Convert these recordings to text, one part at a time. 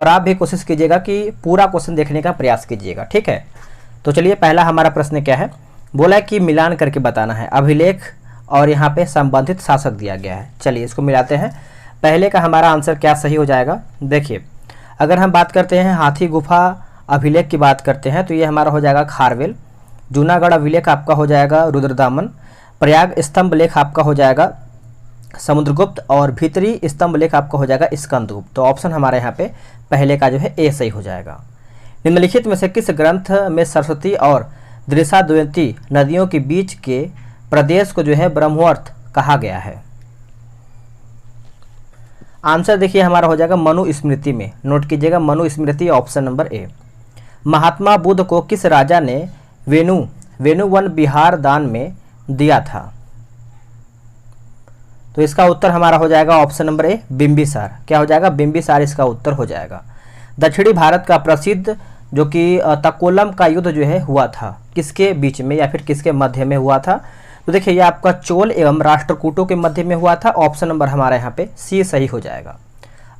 और आप भी कोशिश कीजिएगा कि पूरा क्वेश्चन देखने का प्रयास कीजिएगा, ठीक है। तो चलिए पहला हमारा प्रश्न क्या है, बोला है कि मिलान करके बताना है अभिलेख और यहाँ पे संबंधित शासक दिया गया है। चलिए इसको मिलाते हैं। पहले का हमारा आंसर क्या सही हो जाएगा, देखिए अगर हम बात करते हैं हाथी गुफा अभिलेख की बात करते हैं तो ये हमारा हो जाएगा खारवेल। जूनागढ़ अभिलेख आपका हो जाएगा रुद्रदामन। प्रयाग स्तंभ लेख आपका हो जाएगा समुद्रगुप्त और भीतरी स्तंभ लेख आपका हो जाएगा स्कंदगुप्त। तो ऑप्शन हमारे यहाँ पे पहले का जो है ए सही हो जाएगा। निम्नलिखित में से किस ग्रंथ में सरस्वती और दृशाद्वती नदियों के बीच के प्रदेश को जो है ब्रह्मवर्त कहा गया है। आंसर देखिए हमारा हो जाएगा मनुस्मृति में, नोट कीजिएगा मनुस्मृति ऑप्शन नंबर ए। महात्मा बुद्ध को किस राजा ने वेणुवन बिहार दान में दिया था, तो इसका उत्तर हमारा हो जाएगा ऑप्शन नंबर ए बिंबिसार। क्या हो जाएगा, बिंबिसार इसका उत्तर हो जाएगा। दक्षिणी भारत का प्रसिद्ध जो कि तकोलम का युद्ध जो है हुआ था किसके बीच में या फिर किसके मध्य में हुआ था, तो देखिए ये आपका चोल एवं राष्ट्रकूटों के मध्य में हुआ था। ऑप्शन नंबर हमारा यहाँ पे सी सही हो जाएगा।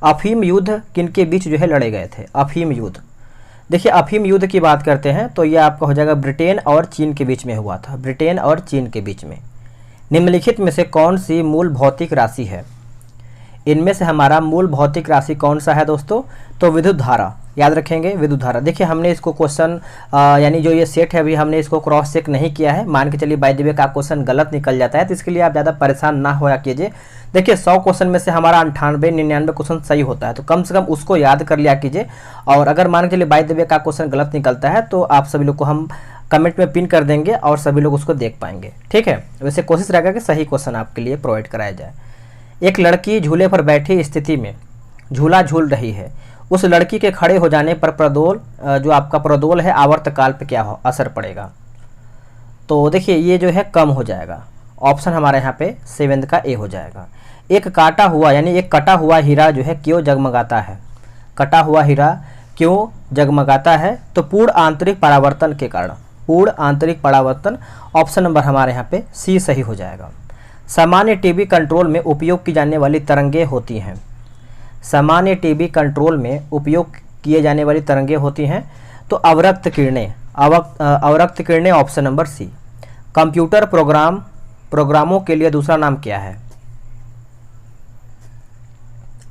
अफीम युद्ध किनके बीच जो है लड़े गए थे, अफीम युद्ध। देखिए अफीम युद्ध की बात करते हैं तो ये आपका हो जाएगा ब्रिटेन और चीन के बीच में हुआ था, ब्रिटेन और चीन के बीच में। निम्नलिखित में से कौन सी मूल भौतिक राशि है, इनमें से हमारा मूल भौतिक राशि कौन सा है दोस्तों, तो विद्युत धारा, याद रखेंगे विद्युत धारा। देखिए हमने इसको क्वेश्चन यानी जो ये सेट है अभी हमने इसको क्रॉस चेक नहीं किया है, मान के चलिए बाय द वे का क्वेश्चन गलत निकल जाता है तो इसके लिए आप ज़्यादा परेशान ना होया कीजिए। देखिए 100 क्वेश्चन में से हमारा 98-99 क्वेश्चन सही होता है, तो कम से कम उसको याद कर लिया कीजिए। और अगर मान के चलिए बाय द वे का क्वेश्चन गलत निकलता है तो आप सभी लोग को हम कमेंट में पिन कर देंगे और सभी लोग उसको देख पाएंगे, ठीक है। वैसे कोशिश रहेगा कि सही क्वेश्चन आपके लिए प्रोवाइड कराया जाए। एक लड़की झूले पर बैठी स्थिति में झूला झूल रही है, उस लड़की के खड़े हो जाने पर प्रदोल जो आपका प्रदोल है आवर्तकाल पे क्या असर पड़ेगा, तो देखिए ये जो है कम हो जाएगा। ऑप्शन हमारे यहाँ पे 7 का ए हो जाएगा। एक काटा हुआ यानी एक कटा हुआ हीरा जो है क्यों जगमगाता है, कटा हुआ हीरा क्यों जगमगाता है, तो पूर्ण आंतरिक परावर्तन के कारण, पूर्ण आंतरिक परावर्तन। ऑप्शन नंबर हमारे यहाँ पे सी सही हो जाएगा। सामान्य टीबी कंट्रोल में उपयोग की जाने वाली तरंगें होती हैं, सामान्य टीबी कंट्रोल में उपयोग किए जाने वाली तरंगें होती हैं, तो अवरक्त किरणें, अवरक्त किरणें ऑप्शन नंबर सी। कंप्यूटर प्रोग्रामों के लिए दूसरा नाम क्या है,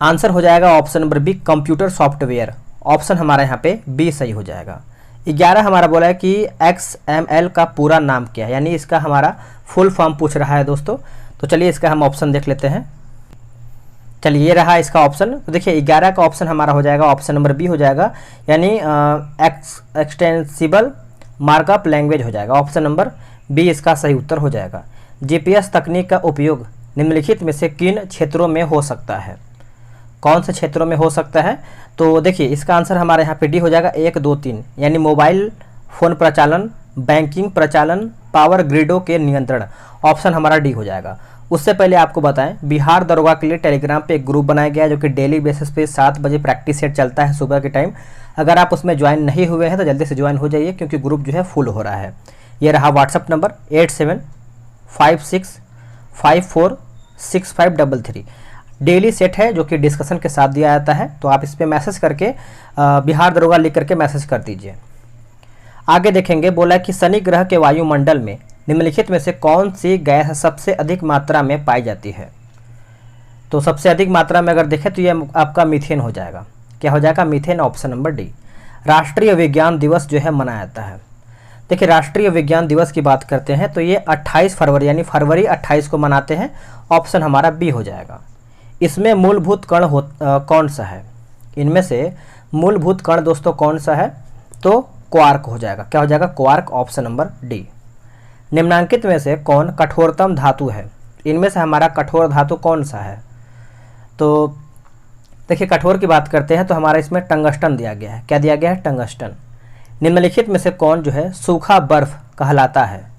आंसर हो जाएगा option number B computer software. Option हमारा यहाँ पे बी सही हो जाएगा। 11 हमारा बोला है कि XML का पूरा नाम क्या है, यानी इसका हमारा फुल फॉर्म पूछ रहा है दोस्तों। तो चलिए इसका हम ऑप्शन देख लेते हैं। चलिए ये रहा इसका ऑप्शन। तो देखिए 11 का ऑप्शन हमारा हो जाएगा ऑप्शन नंबर बी हो जाएगा, यानी एक्सटेंसिबल मार्कअप लैंग्वेज हो जाएगा। ऑप्शन नंबर बी इसका सही उत्तर हो जाएगा। GPS तकनीक का उपयोग निम्नलिखित में से किन क्षेत्रों में हो सकता है, कौन से क्षेत्रों में हो सकता है, तो देखिए इसका आंसर हमारे यहाँ पे डी हो जाएगा 1, 2, 3, यानी मोबाइल फ़ोन प्रचालन, बैंकिंग प्रचालन, पावर ग्रिडों के नियंत्रण। ऑप्शन हमारा डी हो जाएगा। उससे पहले आपको बताएं बिहार दरोगा के लिए टेलीग्राम पे एक ग्रुप बनाया गया है जो कि डेली बेसिस पे 7 बजे प्रैक्टिस सेट चलता है सुबह के टाइम। अगर आप उसमें ज्वाइन नहीं हुए हैं तो जल्दी से ज्वाइन हो जाइए क्योंकि ग्रुप जो है फुल हो रहा है। ये रहा व्हाट्सअप नंबर 8756546533। डेली सेट है जो कि डिस्कशन के साथ दिया जाता है, तो आप इस पर मैसेज करके बिहार दरोगा लिख करके मैसेज कर दीजिए। आगे देखेंगे, बोला कि शनि ग्रह के वायुमंडल में निम्नलिखित में से कौन सी गैस सबसे अधिक मात्रा में पाई जाती है, तो सबसे अधिक मात्रा में अगर देखें तो ये आपका मीथेन हो जाएगा। क्या हो जाएगा, मीथेन। Option number D. राष्ट्रीय विज्ञान दिवस जो है मनाया जाता है। देखिए राष्ट्रीय विज्ञान दिवस की बात करते हैं तो ये 28 फरवरी यानी फरवरी 28 को मनाते हैं। ऑप्शन हमारा बी हो जाएगा। इसमें मूलभूत कण कौन सा है, इनमें से मूलभूत कण दोस्तों कौन सा है, तो क्वार्क हो जाएगा। क्या हो जाएगा, क्वार्क। Option number D. निम्नांकित में से कौन कठोरतम धातु है, इनमें से हमारा कठोर धातु कौन सा है, तो देखिए कठोर की बात करते हैं तो हमारा इसमें टंगस्टन दिया गया है। क्या दिया गया है, टंगस्टन। निम्नलिखित में से कौन जो है सूखा बर्फ कहलाता है,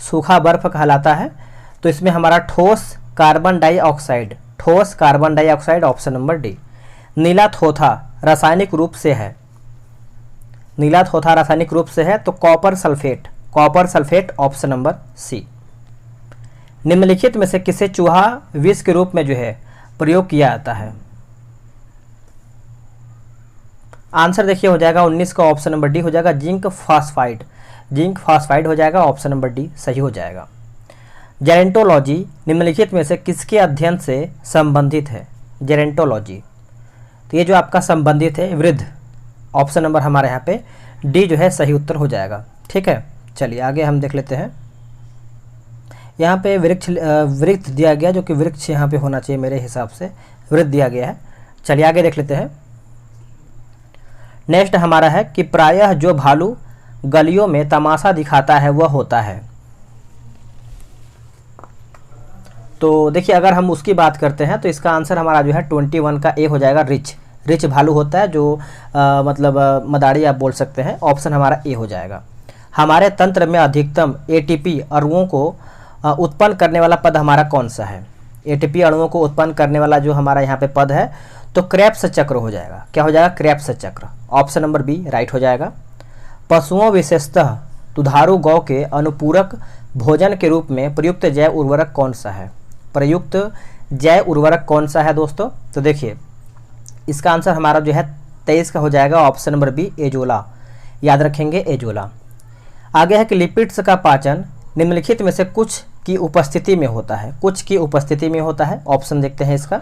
सूखा बर्फ कहलाता है, तो इसमें हमारा ठोस कार्बन डाइऑक्साइड, ठोस carbon dioxide. Option number D. नीला थोथा रासायनिक रूप से है, नीला थोथा रासायनिक रूप से है तो copper sulphate, copper sulphate. Option number C. निम्नलिखित में से किसे चूहा विष के रूप में जो है प्रयोग किया जाता है, आंसर देखिए हो जाएगा 19 का ऑप्शन नंबर डी हो जाएगा, जिंक फॉस्फाइड। जिंक फॉस्फाइड हो जाएगा, ऑप्शन नंबर डी सही हो जाएगा। जेरेंटोलॉजी निम्नलिखित में से किसके अध्ययन से संबंधित है? जेरेंटोलॉजी, तो ये जो आपका संबंधित है वृद्ध, ऑप्शन नंबर हमारे यहाँ पे डी जो है सही उत्तर हो जाएगा। ठीक है, चलिए आगे हम देख लेते हैं। यहाँ पे वृक्ष दिया गया, जो कि वृक्ष यहाँ पे होना चाहिए मेरे हिसाब से, वृद्ध दिया गया है। चलिए आगे देख लेते हैं। नेक्स्ट हमारा है कि प्रायः जो भालू गलियों में तमाशा दिखाता है वह होता है। तो देखिए अगर हम उसकी बात करते हैं तो इसका आंसर हमारा जो है 21 का ए हो जाएगा, रिच। रिच भालू होता है जो मतलब मदारी आप बोल सकते हैं, ऑप्शन हमारा ए हो जाएगा। हमारे तंत्र में अधिकतम एटीपी अणुओं को उत्पन्न करने वाला पद हमारा कौन सा है? एटीपी अणुओं को उत्पन्न करने वाला जो हमारा यहाँ पे पद है तो क्रेब्स चक्र हो जाएगा। क्या हो जाएगा? क्रेब्स चक्र, ऑप्शन नंबर बी राइट हो जाएगा। पशुओं विशेषतः दुधारू गौ के अनुपूरक भोजन के रूप में प्रयुक्त जैव उर्वरक कौन सा है? प्रयुक्त जैव उर्वरक कौन सा है दोस्तों? तो देखिए इसका आंसर हमारा जो है 23 का हो जाएगा, ऑप्शन नंबर बी एजोला। याद रखेंगे एजोला। आगे है कि लिपिड्स का पाचन निम्नलिखित में से कुछ की उपस्थिति में होता है। कुछ की उपस्थिति में होता है, ऑप्शन देखते हैं इसका।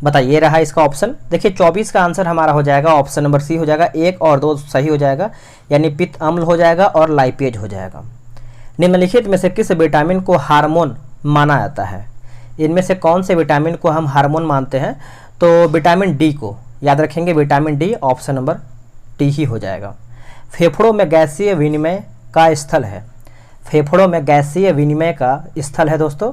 बताइए रहा इसका ऑप्शन। देखिए 24 का आंसर हमारा हो जाएगा, ऑप्शन नंबर सी हो जाएगा। 1 और 2 सही हो जाएगा, यानी पित्त अम्ल हो जाएगा और लाइपेज हो जाएगा। निम्नलिखित में से किस विटामिन को हार्मोन माना जाता है? इनमें से कौन से विटामिन को हम हार्मोन मानते हैं? तो विटामिन डी को, याद रखेंगे vitamin D, option number D ही हो जाएगा। फेफड़ों में गैसीय विनिमय का स्थल है। फेफड़ों में गैसीय विनिमय का स्थल है दोस्तों,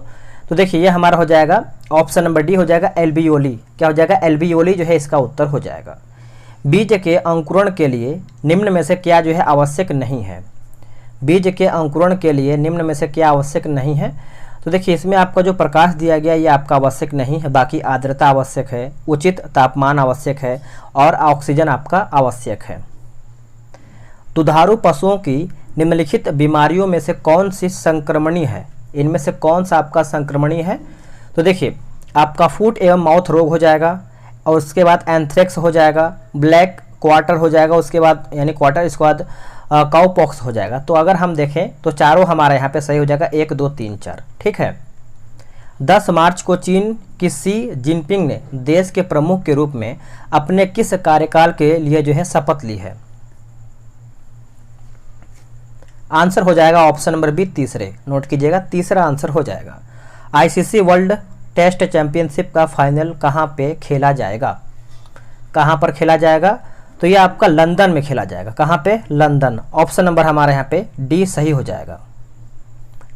तो देखिए ये हमारा हो जाएगा, ऑप्शन नंबर डी हो जाएगा एल्बियोली। क्या हो जाएगा? एल्बियोली जो है इसका उत्तर हो जाएगा। बीज के अंकुरण के लिए निम्न में से क्या जो है आवश्यक नहीं है? बीज के अंकुरण के लिए निम्न में से क्या आवश्यक नहीं है? तो देखिए इसमें आपका जो प्रकाश दिया गया ये आपका आवश्यक नहीं है, बाकी आर्द्रता आवश्यक है, उचित तापमान आवश्यक है और ऑक्सीजन आपका आवश्यक है। दुधारू पशुओं की निम्नलिखित बीमारियों में से कौन सी संक्रमणीय है? इनमें से कौन सा आपका संक्रमणीय है? तो देखिए आपका फूट एवं माउथ रोग हो जाएगा, और उसके बाद एंथ्रेक्स हो जाएगा, ब्लैक क्वार्टर हो जाएगा, उसके बाद यानी क्वार्टर, इसके बाद काउपॉक्स हो जाएगा। तो अगर हम देखें तो चारों हमारे यहाँ पे सही हो जाएगा, 1 2 3 4। ठीक है। 10 मार्च को चीन की शी जिनपिंग ने देश के प्रमुख के रूप में अपने किस कार्यकाल के लिए जो है शपथ ली है? आंसर हो जाएगा ऑप्शन नंबर बी तीसरे, नोट कीजिएगा, तीसरा आंसर हो जाएगा। आईसीसी वर्ल्ड टेस्ट चैंपियनशिप का फाइनल कहाँ पे खेला जाएगा? कहाँ पर खेला जाएगा? तो ये आपका लंदन में खेला जाएगा। कहाँ पे? लंदन, ऑप्शन नंबर हमारे यहाँ पे डी सही हो जाएगा।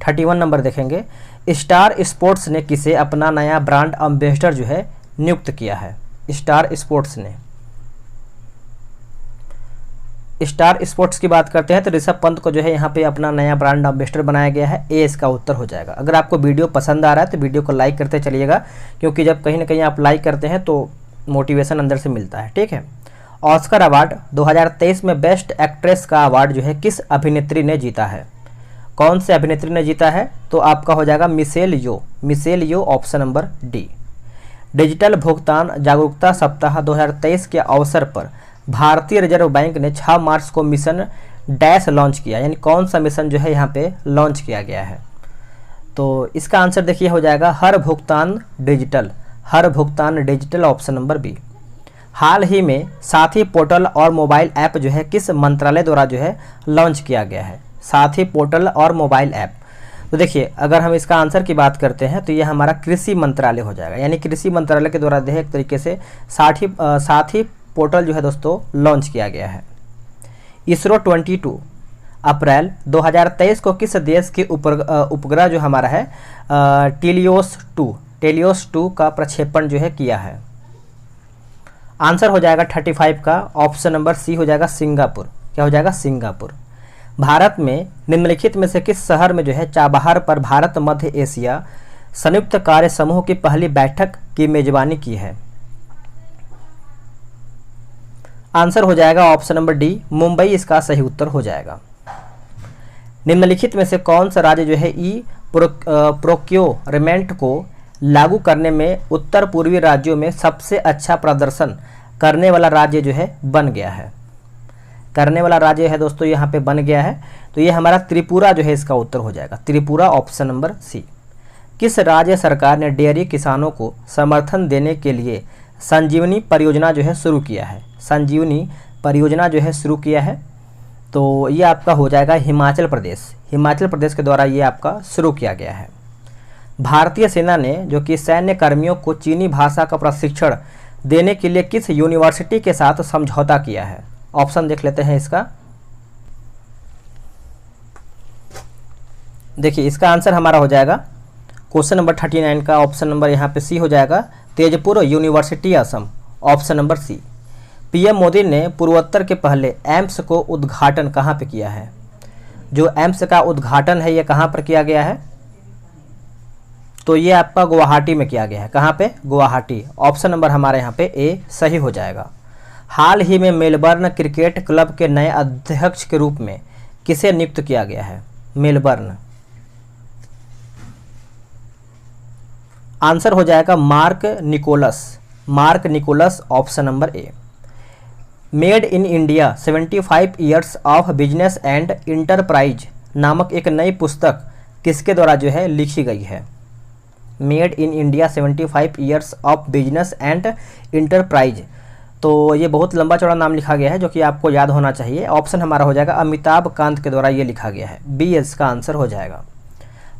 31 नंबर देखेंगे। स्टार स्पोर्ट्स ने किसे अपना नया ब्रांड एम्बेसडर जो है नियुक्त किया है? स्टार स्पोर्ट्स ने, स्टार स्पोर्ट्स की बात करते हैं तो ऋषभ पंत को जो है यहाँ पे अपना नया ब्रांड एम्बेसडर बनाया गया है। ए इसका उत्तर हो जाएगा। अगर आपको वीडियो पसंद आ रहा है तो वीडियो को लाइक करते चलिएगा, क्योंकि जब कहीं ना कहीं आप लाइक करते हैं तो मोटिवेशन अंदर से मिलता है। ठीक है। ऑस्कर अवार्ड 2023 में बेस्ट एक्ट्रेस का अवार्ड जो है किस अभिनेत्री ने जीता है? कौन से अभिनेत्री ने जीता है? तो आपका हो जाएगा मिशेल यो। मिशेल यो, ऑप्शन नंबर डी। डिजिटल भुगतान जागरूकता सप्ताह 2023 के अवसर पर भारतीय रिजर्व बैंक ने 6 मार्च को मिशन डैश लॉन्च किया, यानी कौन सा मिशन जो है यहाँ पे लॉन्च किया गया है? तो इसका आंसर देखिए हो जाएगा हर भुगतान डिजिटल। हर भुगतान डिजिटल, ऑप्शन नंबर बी। हाल ही में साथी पोर्टल और मोबाइल ऐप जो है किस मंत्रालय द्वारा जो है लॉन्च किया गया है? साथी पोर्टल और मोबाइल ऐप, तो देखिए अगर हम इसका आंसर की बात करते हैं तो ये हमारा कृषि मंत्रालय हो जाएगा, यानी कृषि मंत्रालय के द्वारा जो है एक तरीके से साथी पोर्टल जो है दोस्तों लॉन्च किया गया है। इसरो 22 अप्रैल 2023 को किस देश के उपग्रह जो हमारा है टेलियोस 2 का प्रक्षेपण जो है किया है? आंसर हो जाएगा 35 का, ऑप्शन नंबर सी हो जाएगा सिंगापुर। क्या हो जाएगा? सिंगापुर। भारत में निम्नलिखित में से किस शहर में जो है चाबहार पर भारत मध्य एशिया संयुक्त कार्य समूह की पहली बैठक की मेजबानी की है? आंसर हो जाएगा ऑप्शन नंबर डी मुंबई, इसका सही उत्तर हो जाएगा। निम्नलिखित में से कौन सा राज्य जो है ई प्रोक्योरमेंट को लागू करने में उत्तर पूर्वी राज्यों में सबसे अच्छा प्रदर्शन करने वाला राज्य जो है बन गया है। करने वाला राज्य है दोस्तों यहाँ पे बन गया है, तो ये हमारा त्रिपुरा जो है इसका उत्तर हो जाएगा, त्रिपुरा, ऑप्शन नंबर सी। किस राज्य सरकार ने डेयरी किसानों को समर्थन देने के लिए संजीवनी परियोजना जो है शुरू किया है? संजीवनी परियोजना जो है शुरू किया है, तो ये आपका हो जाएगा हिमाचल प्रदेश। हिमाचल प्रदेश के द्वारा ये आपका शुरू किया गया है। भारतीय सेना ने जो कि सैन्य कर्मियों को चीनी भाषा का प्रशिक्षण देने के लिए किस यूनिवर्सिटी के साथ समझौता किया है? ऑप्शन देख लेते हैं इसका। देखिए इसका आंसर हमारा हो जाएगा क्वेश्चन नंबर 39 का ऑप्शन नंबर यहाँ पे सी हो जाएगा, Tezpur university Assam, option number C. PM Modi ने पूर्वोत्तर के पहले एम्स को उद्घाटन कहाँ पे किया है? जो एम्स का उद्घाटन है ये कहाँ पर किया गया है? तो ये आपका गुवाहाटी में किया गया है। कहाँ पे? गुवाहाटी, ऑप्शन नंबर हमारे यहाँ पे ए सही हो जाएगा। हाल ही में मेलबर्न क्रिकेट क्लब के नए अध्यक्ष के रूप में किसे नियुक्त किया गया है? मेलबर्न, आंसर हो जाएगा Mark Nicholas, Mark Nicholas, option number A. Made in India 75 years of business and enterprise नामक एक नई पुस्तक किसके द्वारा जो है लिखी गई है? Made in India 75 years of business and enterprise, तो ये बहुत लंबा चौड़ा नाम लिखा गया है जो कि आपको याद होना चाहिए। ऑप्शन हमारा हो जाएगा अमिताभ कांत के द्वारा ये लिखा गया है, बी इसका आंसर हो जाएगा।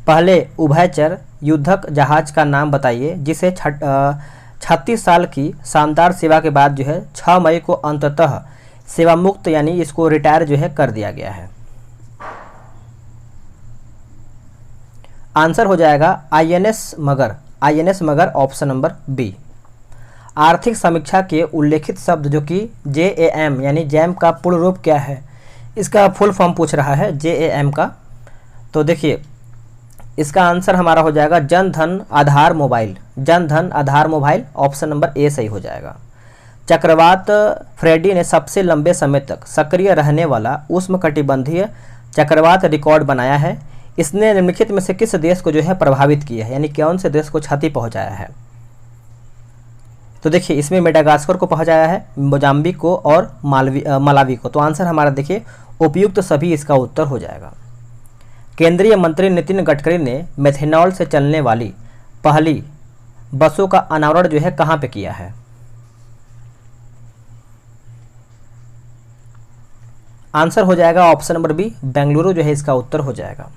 पहले उभयचर युद्धक जहाज का नाम बताइए जिसे 36 साल की शानदार सेवा के बाद जो है 6 मई को अंततः सेवा मुक्त यानी इसको रिटायर जो है कर दिया गया है। आंसर हो जाएगा आईएनएस मगर, आईएनएस मगर, ऑप्शन नंबर बी। आर्थिक समीक्षा के उल्लेखित शब्द जो कि जेएएम यानी जैम का पूर्ण रूप क्या है? इसका फुल फॉर्म पूछ रहा है जेएएम का। तो देखिए इसका आंसर हमारा हो जाएगा जन धन आधार mobile, Jan Dhan Aadhaar mobile, option number A सही हो जाएगा। चक्रवात फ्रेडी ने सबसे लंबे समय तक सक्रिय रहने वाला उष्णकटिबंधीय चक्रवात रिकॉर्ड बनाया है। इसने निम्नलिखित में से किस देश को जो है प्रभावित किया है, यानी कौन से देश को क्षति पहुंचाया है? तो देखिए इसमें मेडागास्कर को पहुंचाया है, मोजाम्बिक को और मलावी को। तो आंसर हमारा देखिए उपयुक्त सभी इसका उत्तर हो जाएगा। केंद्रीय मंत्री नितिन गडकरी ने मेथेनॉल से चलने वाली पहली बसों का अनावरण जो है कहाँ पे किया है? आंसर हो जाएगा ऑप्शन नंबर बी, बेंगलुरु जो है इसका उत्तर हो जाएगा।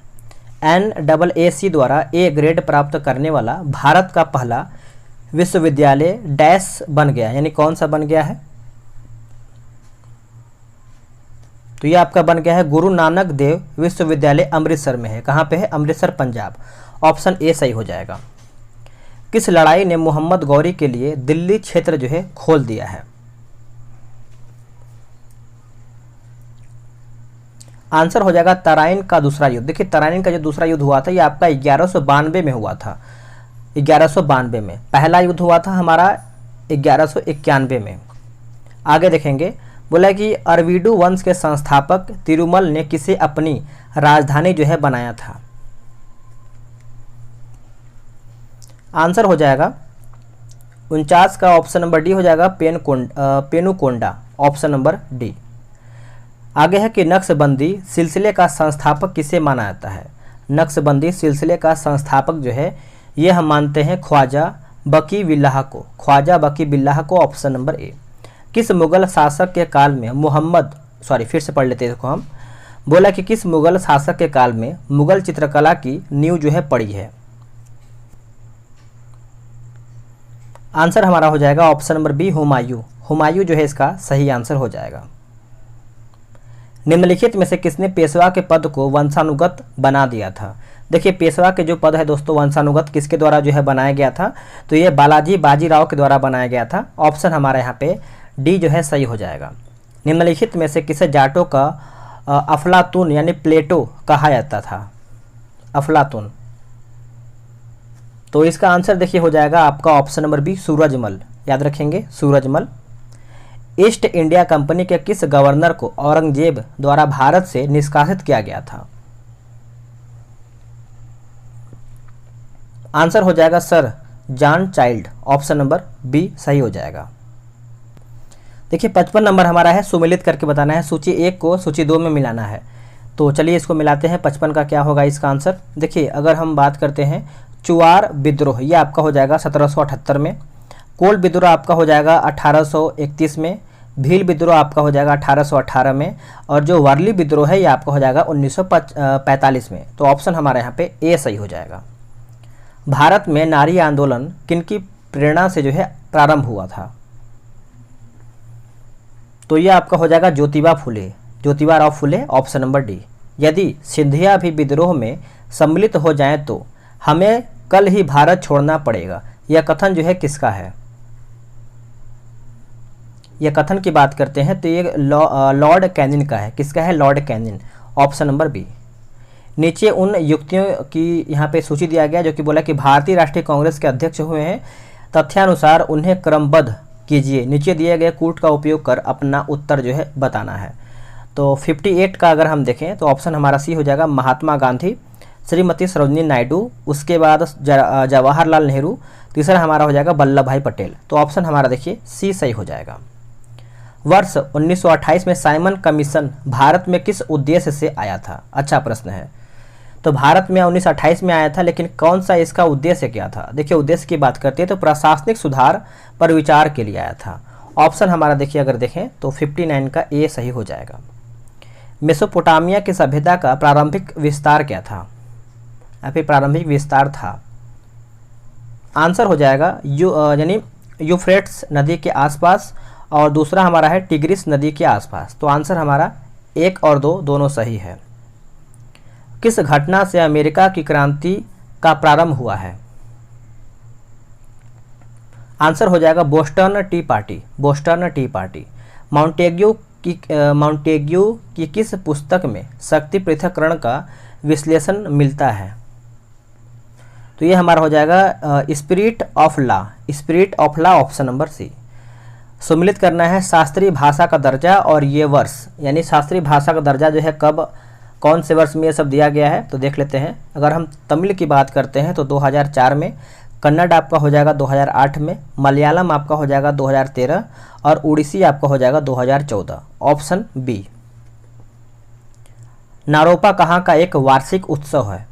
NAAC द्वारा ए ग्रेड प्राप्त करने वाला भारत का पहला विश्वविद्यालय डैश बन गया, यानी कौन सा बन गया है? तो ये आपका बन गया है गुरु नानक देव विश्वविद्यालय, अमृतसर में है। कहाँ पे है? अमृतसर, पंजाब, ऑप्शन ए सही हो जाएगा। किस लड़ाई ने मोहम्मद गौरी के लिए दिल्ली क्षेत्र जो है खोल दिया है? आंसर हो जाएगा तराइन का दूसरा युद्ध। देखिए तराइन का जो दूसरा युद्ध हुआ था ये आपका 1192 में हुआ था, 1192 में। पहला युद्ध हुआ था हमारा 1191 में। आगे देखेंगे, बोला कि अरविडू वंश के संस्थापक तिरुमल ने किसे अपनी राजधानी जो है बनाया था? आंसर हो जाएगा 49 का ऑप्शन नंबर डी हो जाएगा पेनुकोंडा, ऑप्शन नंबर डी। आगे है कि नक्शबंदी सिलसिले का संस्थापक किसे माना जाता है? नक्शबंदी सिलसिले का संस्थापक जो है ये हम मानते हैं ख्वाजा बकी बिल्लाह को, ख्वाजा बकी बिल्लाह को, ऑप्शन नंबर ए। किस मुगल शासक के काल में फिर से पढ़ लेते हैं इसको हम। बोला कि किस मुगल शासक के काल में मुगल चित्रकला की नींव जो है पड़ी है? आंसर हमारा हो जाएगा option number B, Humayun. Humayun जो है इसका सही आंसर हो जाएगा। निम्नलिखित में से किसने पेशवा के पद को वंशानुगत बना दिया था? देखिए पेशवा के जो पद है दोस्तों वंशानुगत किसके द्वारा जो है बनाया गया था? तो ये बालाजी बाजीराव के द्वारा बनाया गया था। ऑप्शन हमारे यहाँ पे डी जो है सही हो जाएगा। निम्नलिखित में से किसे जाटों का अफलातून यानी प्लेटो कहा जाता था? अफलातून, तो इसका आंसर देखिए हो जाएगा आपका ऑप्शन नंबर बी, सूरजमल। याद रखेंगे सूरजमल। ईस्ट इंडिया कंपनी के किस गवर्नर को औरंगजेब द्वारा भारत से निष्कासित किया गया था? आंसर हो जाएगा sir John Child, option number B सही हो जाएगा। देखिए 55 नंबर हमारा है सुमेलित करके बताना है, सूची 1 को सूची 2 में मिलाना है। तो चलिए इसको मिलाते हैं। 55 का क्या होगा इसका आंसर? देखिए अगर हम बात करते हैं चुआर विद्रोह, ये आपका हो जाएगा 1778 में। कोल विद्रोह आपका हो जाएगा 1831 में। भील विद्रोह आपका हो जाएगा 1818 में। और जो वारली विद्रोह है ये आपका हो जाएगा 1945 में। तो ऑप्शन हमारा यहाँ पे ए सही हो जाएगा। भारत में नारी आंदोलन किनकी प्रेरणा से जो है प्रारंभ हुआ था? तो ये आपका हो जाएगा Jyotiba Phule, Jyotiba Phule, option number D. यदि सिंधिया भी विद्रोह में सम्मिलित हो जाएं तो हमें कल ही भारत छोड़ना पड़ेगा, यह कथन जो है किसका है? यह कथन की बात करते हैं तो ये लॉर्ड कैनिन का है। किसका है? Lord Canning, option number B. नीचे उन युक्तियों की यहाँ पे सूची दिया गया जो कि बोला कि भारतीय राष्ट्रीय कांग्रेस के अध्यक्ष हुए हैं, तथ्यानुसार उन्हें क्रमबद्ध कीजिए। नीचे दिए गए कूट का उपयोग कर अपना उत्तर जो है बताना है। तो 58 का अगर हम देखें तो ऑप्शन हमारा सी हो जाएगा, महात्मा गांधी, श्रीमती सरोजिनी नायडू, उसके बाद जवाहरलाल नेहरू, तीसरा हमारा हो जाएगा वल्लभ भाई पटेल। तो ऑप्शन हमारा देखिए सी सही हो जाएगा। वर्ष 1928 में साइमन कमीशन भारत में किस उद्देश्य से आया था? अच्छा प्रश्न है। तो भारत में 1928 में आया था, लेकिन कौन सा इसका उद्देश्य क्या था? देखिए उद्देश्य की बात करते हैं तो प्रशासनिक सुधार पर विचार के लिए आया था। ऑप्शन हमारा देखिए अगर देखें तो 59 का ए सही हो जाएगा। मेसोपोटामिया की सभ्यता का प्रारंभिक विस्तार क्या था? या फिर प्रारंभिक विस्तार था, आंसर हो जाएगा यानी यूफ्रेट्स नदी के आसपास, और दूसरा हमारा है टिग्रिस नदी के आसपास। तो आंसर हमारा 1 और 2 दोनों सही है। किस घटना से अमेरिका की क्रांति का प्रारंभ हुआ है? आंसर हो जाएगा Boston tea party, Boston tea party. Montague की किस पुस्तक में शक्ति पृथक्करण का विश्लेषण मिलता है? तो ये हमारा हो जाएगा spirit of law, spirit of law, option number C. सम्मिलित करना है शास्त्रीय भाषा का दर्जा और ये वर्ष, यानी शास्त्रीय भाषा का दर्जा जो है कब, कौन से वर्ष में ये सब दिया गया है? तो देख लेते हैं। अगर हम तमिल की बात करते हैं तो 2004 में, कन्नड़ आपका हो जाएगा 2008 में, मलयालम आपका हो जाएगा 2013 और उड़ीसी आपका हो जाएगा 2014, ऑप्शन बी। नारोपा कहाँ का एक वार्षिक उत्सव है?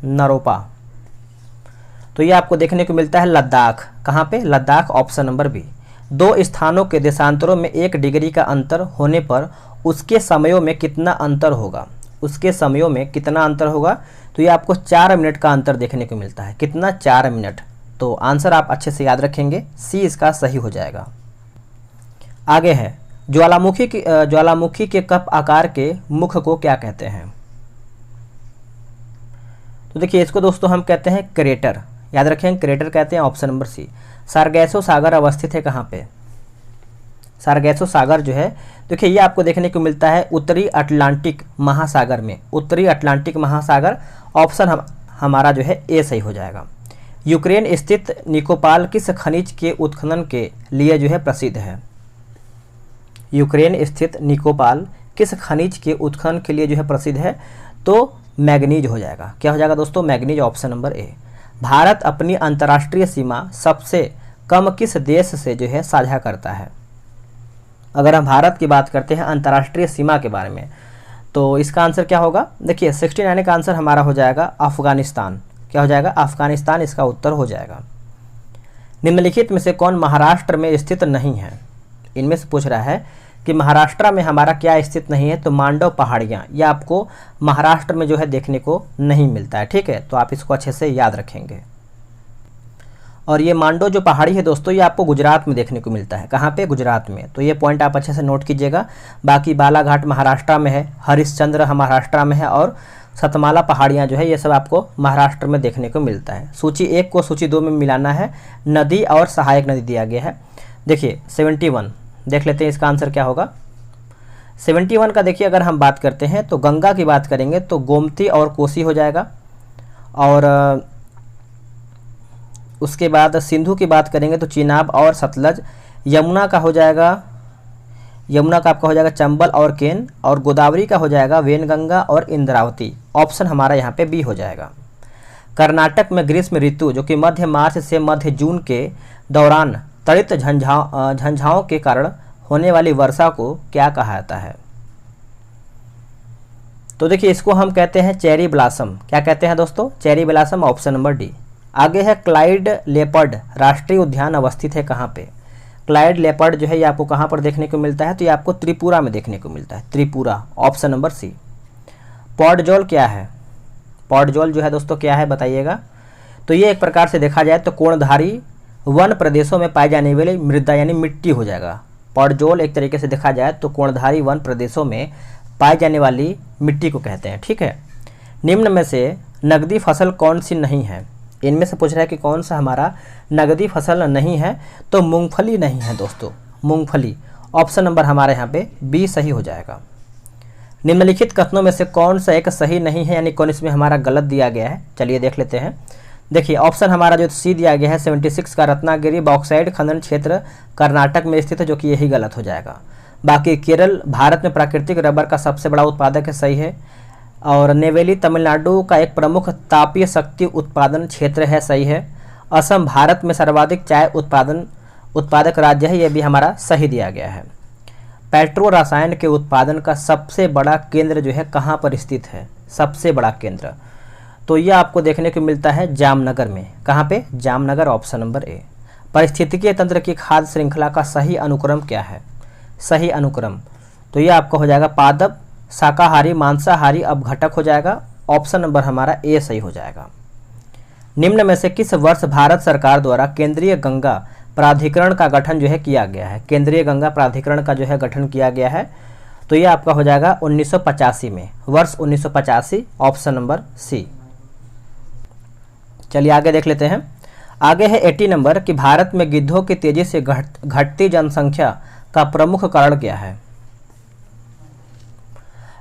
नारोपा, तो ये आपको देखने को मिलता है लद्दाख। कहाँ पे? Ladakh, option number B. 2 स्थानों के देशांतरों में 1 डिग्री का अंतर होने पर उसके समयों में कितना अंतर होगा? उसके समयों में कितना अंतर होगा? तो ये आपको 4 मिनट का अंतर देखने को मिलता है। कितना? 4 मिनट। तो आंसर आप अच्छे से याद रखेंगे, सी इसका सही हो जाएगा। आगे है ज्वालामुखी के कप आकार के मुख को क्या कहते हैं? तो देखिए इसको दोस्तों हम कहते हैं क्रेटर, याद रखें क्रेटर कहते हैं, ऑप्शन नंबर सी। सारगैसो सागर अवस्थित है कहाँ पे? सारगैसो सागर जो है देखिए ये आपको देखने को मिलता है उत्तरी अटलांटिक महासागर में, उत्तरी अटलांटिक महासागर, ऑप्शन हमारा जो है ए सही हो जाएगा। यूक्रेन स्थित निकोपाल किस खनिज के उत्खनन के लिए जो है प्रसिद्ध है? यूक्रेन स्थित निकोपाल किस खनिज के उत्खनन के लिए जो है प्रसिद्ध है? तो मैग्नीज हो जाएगा। क्या हो जाएगा दोस्तों? मैग्नीज, ऑप्शन नंबर ए। भारत अपनी अंतर्राष्ट्रीय सीमा सबसे कम किस देश से जो है साझा करता है? अगर हम भारत की बात करते हैं अंतर्राष्ट्रीय सीमा के बारे में तो इसका आंसर क्या होगा? देखिए 69 का आंसर हमारा हो जाएगा अफगानिस्तान। क्या हो जाएगा? अफगानिस्तान इसका उत्तर हो जाएगा। निम्नलिखित में से कौन महाराष्ट्र में स्थित नहीं है? इनमें से पूछ रहा है कि महाराष्ट्र में हमारा क्या स्थित नहीं है? तो मांडव पहाड़ियाँ, यह आपको महाराष्ट्र में जो है देखने को नहीं मिलता है। ठीक है, तो आप इसको अच्छे से याद रखेंगे। और ये मांडो जो पहाड़ी है दोस्तों ये आपको गुजरात में देखने को मिलता है। कहाँ पे? गुजरात में। तो ये पॉइंट आप अच्छे से नोट कीजिएगा। बाकी बालाघाट महाराष्ट्र में है, हरिश्चंद्र महाराष्ट्र में है और सतमाला पहाड़ियाँ जो है ये सब आपको महाराष्ट्र में देखने को मिलता है। सूची 1 को सूची 2 में मिलाना है। नदी और सहायक नदी दिया गया है। देखिए 71 देख लेते हैं इसका आंसर क्या होगा। 71 का देखिए अगर हम बात करते हैं तो गंगा की बात करेंगे तो गोमती और कोसी हो जाएगा, और उसके बाद सिंधु की बात करेंगे तो चिनाब और सतलज। यमुना का हो जाएगा, यमुना का आपका हो जाएगा चंबल और केन, और गोदावरी का हो जाएगा वेनगंगा और इंद्रावती। ऑप्शन हमारा यहाँ पे बी हो जाएगा। कर्नाटक में ग्रीष्म ऋतु जो कि मध्य मार्च से मध्य जून के दौरान तड़ित झंझाओं के कारण होने वाली वर्षा को क्या कहा जाता है? तो देखिए इसको हम कहते हैं चेरी ब्लॉसम। क्या कहते हैं दोस्तों? Cherry blossom, option number D. आगे है क्लाइड लेपर्ड राष्ट्रीय उद्यान अवस्थित है कहाँ पे? क्लाइड लेपर्ड जो है ये आपको कहाँ पर देखने को मिलता है? तो ये आपको त्रिपुरा में देखने को मिलता है, Tripura, option number C. Podzol क्या है? पॉडजोल जो है दोस्तों क्या है बताइएगा? तो ये एक प्रकार से देखा जाए तो कोणधारी वन प्रदेशों में पाई जाने वाली मृदा यानी मिट्टी हो जाएगा। पॉडजोल एक तरीके से देखा जाए तो कोणधारी वन प्रदेशों में पाई जाने वाली मिट्टी को कहते हैं, ठीक है। निम्न में से नकदी फसल कौन सी नहीं है? इनमें से पूछ रहा है कि कौन सा हमारा नकदी फसल नहीं है? तो मूंगफली नहीं है दोस्तों, मूंगफली, ऑप्शन नंबर हमारे यहाँ पे बी सही हो जाएगा। निम्नलिखित कथनों में से कौन सा एक सही नहीं है, यानी कौन इसमें हमारा गलत दिया गया है? चलिए देख लेते हैं। देखिए ऑप्शन हमारा जो सी दिया गया है 76 का रत्नागिरी बॉक्साइड खनन क्षेत्र कर्नाटक में स्थित है, जो कि यही गलत हो जाएगा। बाकी केरल भारत में प्राकृतिक रबर का सबसे बड़ा उत्पादक है, सही है। और नेवेली तमिलनाडु का एक प्रमुख तापीय शक्ति उत्पादन क्षेत्र है, सही है। असम भारत में सर्वाधिक चाय उत्पादक राज्य है, यह भी हमारा सही दिया गया है। पेट्रो रसायन के उत्पादन का सबसे बड़ा केंद्र जो है कहाँ पर स्थित है? सबसे बड़ा केंद्र तो यह आपको देखने को मिलता है जामनगर में। कहाँ पे? जामनगर, ऑप्शन नंबर ए। पारिस्थितिकीय तंत्र की खाद्य श्रृंखला का सही अनुक्रम क्या है? सही अनुक्रम तो यह आपका हो जाएगा पादप, शाकाहारी, मांसाहारी, अपघटक हो जाएगा, ऑप्शन नंबर हमारा ए सही हो जाएगा। निम्न में से किस वर्ष भारत सरकार द्वारा केंद्रीय गंगा प्राधिकरण का गठन जो है किया गया है? केंद्रीय गंगा प्राधिकरण का जो है गठन किया गया है, तो ये आपका हो जाएगा 1985 में, वर्ष 1985, ऑप्शन नंबर सी। चलिए आगे देख लेते हैं। आगे है 80 नंबर कि भारत में गिद्धों की तेजी से घटती जनसंख्या का प्रमुख कारण क्या है?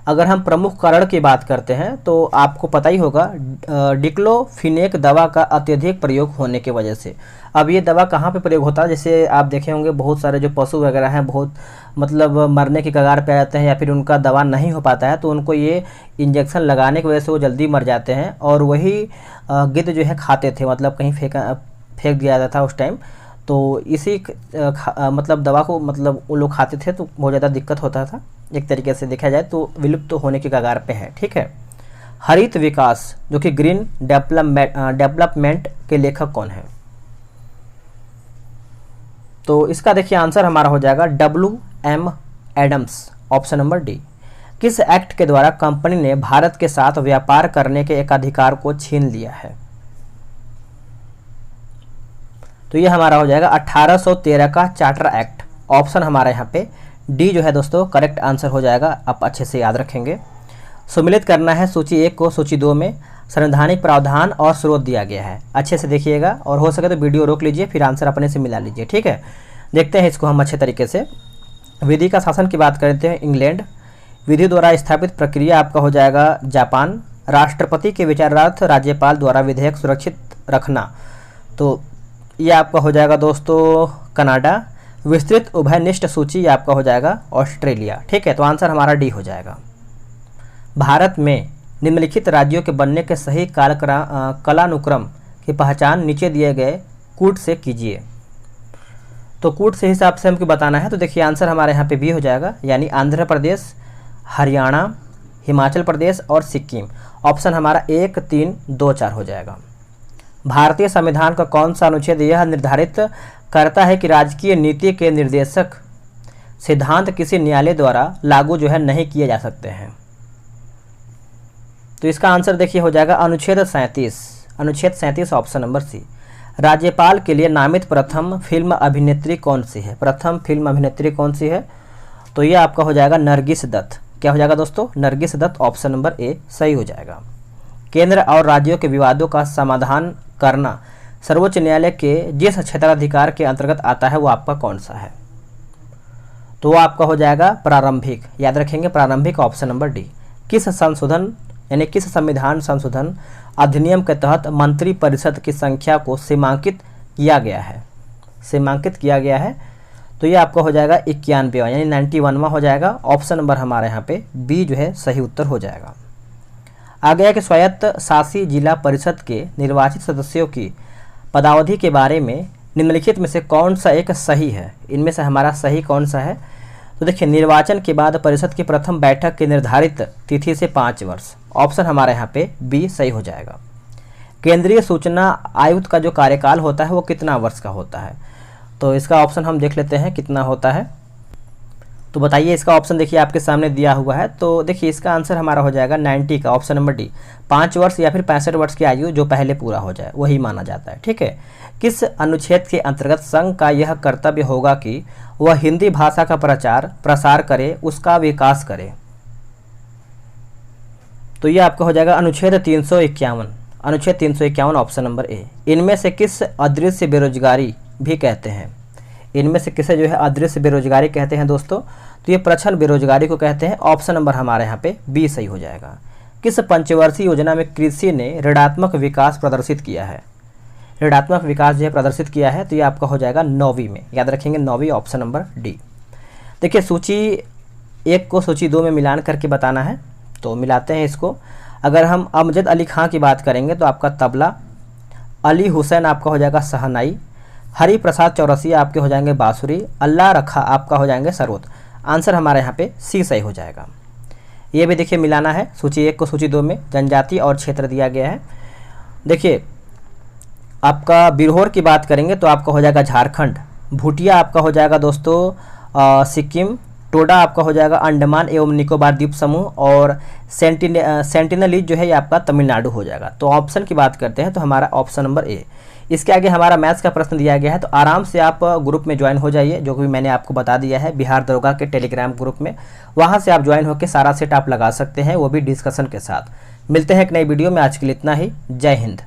अगर हम प्रमुख कारण की बात करते हैं तो आपको पता ही होगा डिक्लोफिनेक दवा का अत्यधिक प्रयोग होने की वजह से। अब ये दवा कहाँ पे प्रयोग होता है? जैसे आप देखे होंगे बहुत सारे जो पशु वगैरह हैं बहुत मतलब मरने की कगार पे आ जाते हैं या फिर उनका दवा नहीं हो पाता है, तो उनको ये इंजेक्शन लगाने की वजह से वो जल्दी मर जाते हैं। और वही गिद्ध जो है खाते थे, मतलब कहीं फेंक दिया जाता था उस टाइम, तो इसी मतलब दवा को मतलब वो लोग खाते थे, तो बहुत ज़्यादा दिक्कत होता था। एक तरीके से देखा जाए तो विलुप्त होने की कगार पे है, ठीक है। हरित विकास जो कि ग्रीन डेवलपमेंट के लेखक कौन है? तो इसका देखिए आंसर हमारा हो जाएगा WM Adams, option number D. किस एक्ट के द्वारा कंपनी ने भारत के साथ व्यापार करने के एक अधिकार को छीन लिया है? तो ये हमारा हो जाएगा 1813 का चार्टर एक्ट, ऑप्शन हमारा यहाँ पे डी जो है दोस्तों करेक्ट आंसर हो जाएगा। आप अच्छे से याद रखेंगे। सम्मिलित करना है सूची 1 को सूची 2 में। संवैधानिक प्रावधान और स्रोत दिया गया है, अच्छे से देखिएगा और हो सके तो वीडियो रोक लीजिए, फिर आंसर अपने से मिला लीजिए, ठीक है। देखते हैं इसको हम अच्छे तरीके से। विधि का शासन की बात करते हैं, इंग्लैंड। विधि द्वारा स्थापित प्रक्रिया आपका हो जाएगा जापान। राष्ट्रपति के विचारार्थ राज्यपाल द्वारा विधेयक सुरक्षित रखना, तो ये आपका हो जाएगा दोस्तों कनाडा। विस्तृत उभयनिष्ठ सूची आपका हो जाएगा ऑस्ट्रेलिया, ठीक है। तो आंसर हमारा डी हो जाएगा। भारत में निम्नलिखित राज्यों के बनने के सही कालानुक्रम की पहचान नीचे दिए गए कूट से कीजिए। तो कूट से हिसाब से हमको बताना है, तो देखिए आंसर हमारे यहाँ पे बी हो जाएगा, यानी आंध्र प्रदेश, हरियाणा, हिमाचल प्रदेश और सिक्किम। ऑप्शन हमारा 1, 3, 2, 4 हो जाएगा। भारतीय संविधान का कौन सा अनुच्छेद यह निर्धारित करता है कि राजकीय नीति के निर्देशक सिद्धांत किसी न्यायालय द्वारा लागू जो है नहीं किए जा सकते हैं? तो इसका आंसर देखिए हो जाएगा अनुच्छेद 37, ऑप्शन नंबर सी। राज्यपाल के लिए नामित प्रथम फिल्म अभिनेत्री कौन सी है? प्रथम फिल्म अभिनेत्री कौन सी है? तो ये आपका हो जाएगा नरगिस दत्त। क्या हो जाएगा दोस्तों? Nargis Dutt, option number A सही हो जाएगा। केंद्र और राज्यों के विवादों का समाधान करना सर्वोच्च न्यायालय के जिस क्षेत्राधिकार के अंतर्गत आता है वो आपका कौन सा है? तो वो आपका हो जाएगा प्रारंभिक, याद रखेंगे प्रारंभिक, ऑप्शन नंबर डी। किस संशोधन यानी किस संविधान संशोधन अधिनियम के तहत मंत्री परिषद की संख्या को सीमांकित किया गया है? सीमांकित किया गया है, तो ये आपका हो जाएगा 91वां यानी 91वां हो जाएगा। ऑप्शन नंबर हमारे यहाँ पे बी जो है सही उत्तर हो जाएगा। आगे है कि स्वायत्त शासी जिला परिषद के निर्वाचित सदस्यों की पदावधि के बारे में निम्नलिखित में से कौन सा एक सही है? इनमें से हमारा सही कौन सा है? तो देखिए, निर्वाचन के बाद परिषद की प्रथम बैठक की निर्धारित तिथि से 5 वर्ष। ऑप्शन हमारे यहाँ पे बी सही हो जाएगा। केंद्रीय सूचना आयुक्त का जो कार्यकाल होता है वो कितना वर्ष का होता है? तो इसका ऑप्शन हम देख लेते हैं कितना होता है। तो बताइए, इसका ऑप्शन देखिए आपके सामने दिया हुआ है। तो देखिए, इसका आंसर हमारा हो जाएगा 90 का, ऑप्शन नंबर डी। 5 वर्ष या फिर 65 वर्ष की आयु जो पहले पूरा हो जाए वही माना जाता है। ठीक है। किस अनुच्छेद के अंतर्गत संघ का यह कर्तव्य होगा कि वह हिंदी भाषा का प्रसार करे, उसका विकास करे? तो यह आपका हो जाएगा अनुच्छेद 351। अनुच्छेद 351 ऑप्शन नंबर ए। इनमें से किस अदृश्य बेरोजगारी भी कहते हैं? इनमें से किसे जो है अदृश्य बेरोजगारी कहते हैं दोस्तों? तो ये प्रच्छन्न बेरोजगारी को कहते हैं। ऑप्शन नंबर हमारे यहाँ पे बी सही हो जाएगा। किस पंचवर्षीय योजना में कृषि ने ऋणात्मक विकास प्रदर्शित किया है? ऋणात्मक विकास जो है प्रदर्शित किया है, तो ये आपका हो जाएगा 9वीं में, याद रखेंगे 9वीं, ऑप्शन नंबर डी। देखिए, सूची 1 को सूची 2 में मिलान करके बताना है, तो मिलाते हैं इसको। अगर हम अमजद अली खां की बात करेंगे तो आपका तबला, अली हुसैन आपका हो जाएगा शहनाई, हरि प्रसाद चौरसिया आपके हो जाएंगे बांसुरी, अल्लाह रखा आपका हो जाएंगे सरोद। आंसर हमारे यहाँ पे सी सही हो जाएगा। ये भी देखिए मिलाना है, सूची 1 को सूची 2 में जनजाति और क्षेत्र दिया गया है। देखिए, आपका बिरहोर की बात करेंगे तो आपका हो जाएगा झारखंड, भूटिया आपका हो जाएगा दोस्तों सिक्किम, टोडा आपका हो जाएगा अंडमान एवं निकोबार द्वीप समूह, और सेंटिनलीज जो है ये आपका तमिलनाडु हो जाएगा। तो ऑप्शन की बात करते हैं तो हमारा ऑप्शन नंबर ए। इसके आगे हमारा मैथ्स का प्रश्न दिया गया है, तो आराम से आप ग्रुप में ज्वाइन हो जाइए, जो कि मैंने आपको बता दिया है बिहार दरोगा के टेलीग्राम ग्रुप में। वहाँ से आप ज्वाइन होकर सारा सेट आप लगा सकते हैं, वो भी डिस्कशन के साथ। मिलते हैं एक नई वीडियो में, आज के लिए इतना ही। जय हिंद।